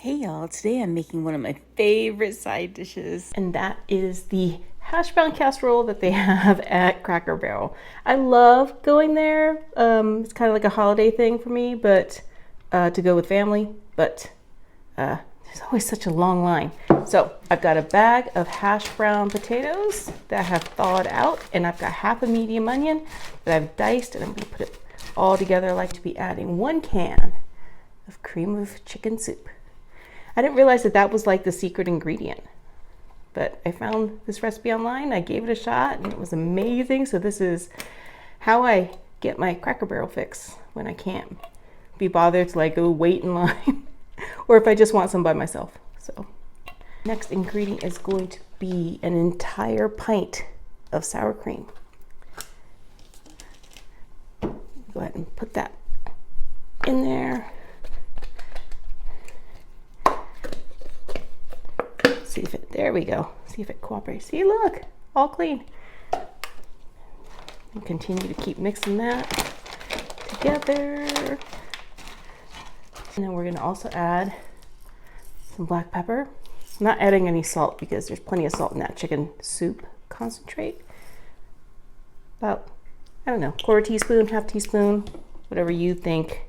Hey y'all, today I'm making one of my favorite side dishes, and that is the Hashbrown casserole that they have at Cracker Barrel. I love going there. It's kind of like a holiday thing for me, but to go with family, but there's always such a long line. So I've got a bag of hash brown potatoes that I have thawed out, and I've got half a medium onion that I've diced, and I'm gonna put it all together. I like to be adding 1 can of cream of chicken soup. I didn't realize that that was like the secret ingredient, but I found this recipe online. I gave it a shot and it was amazing. So this is how I get my Cracker Barrel fix when I can't be bothered to like go wait in line or if I just want some by myself. So next ingredient is going to be an entire pint of sour cream. Go ahead and put that in there. See if it, there we go. See if it cooperates. See, look, all clean. And continue to keep mixing that together. And then we're gonna also add some black pepper. I'm not adding any salt because there's plenty of salt in that chicken soup concentrate. About, I don't know, 1/4 teaspoon, 1/2 teaspoon, whatever you think.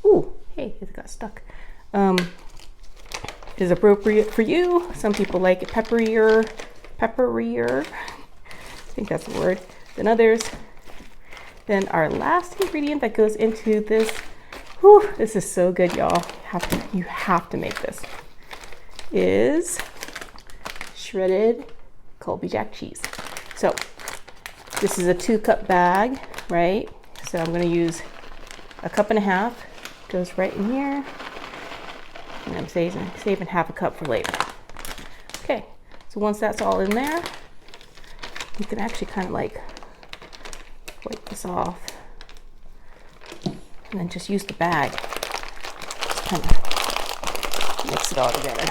Ooh, hey, it got stuck. Is appropriate for you. Some people like it pepperier, I think that's the word, than others. Then our last ingredient that goes into this, whew, this is so good, y'all. You have to make this, is shredded Colby Jack cheese. So this is a 2-cup bag, right? So I'm gonna use 1.5 cups, goes right in here. And I'm saving 1/2 cup for later. Okay, so once that's all in there, you can actually kind of like wipe this off and then just use the bag. Just kind of mix it all together.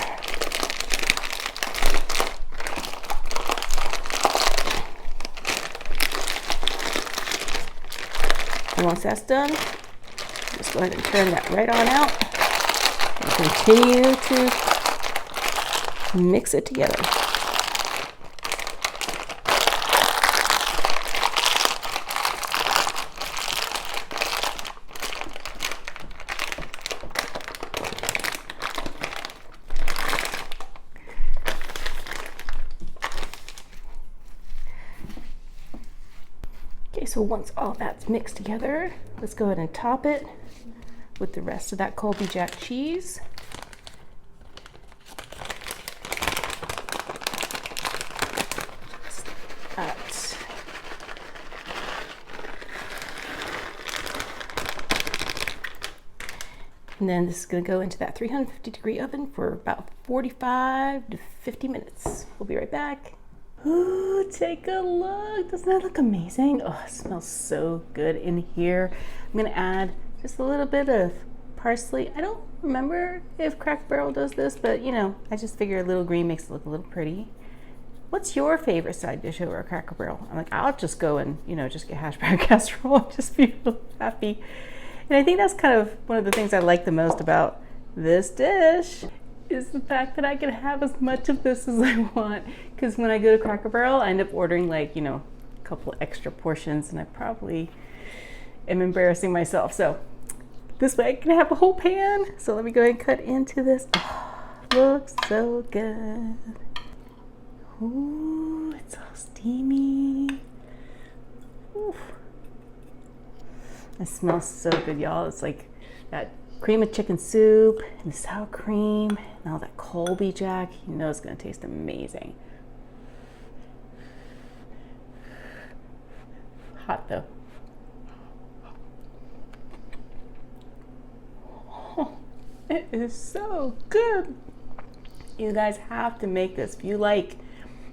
And once that's done, just go ahead and turn that right on out. Continue to mix it together. Okay, so once all that's mixed together, let's go ahead and top it with the rest of that Colby Jack cheese. And then this is going to go into that 350-degree oven for about 45 to 50 minutes. We'll be right back. Ooh, take a look. Doesn't that look amazing? Oh, it smells so good in here. I'm going to add just a little bit of parsley. I don't remember if Cracker Barrel does this, but you know, I just figure a little green makes it look a little pretty. What's your favorite side dish over at Cracker Barrel? I'm like, I'll just go and, you know, just get hash brown casserole and just be real happy. And I think that's kind of one of the things I like the most about this dish is the fact that I can have as much of this as I want. Because when I go to Cracker Barrel, I end up ordering like, you know, a couple extra portions, and I probably am embarrassing myself. So this way I can have a whole pan. So let me go ahead and cut into this. Oh, looks so good. Ooh, it's all steamy. Ooh. It smells so good, y'all. It's like that cream of chicken soup and the sour cream and all that Colby Jack. You know it's gonna taste amazing. Hot though. Oh, it is so good. You guys have to make this. If you like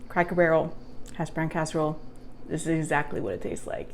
Cracker Barrel hash brown casserole, this is exactly what it tastes like.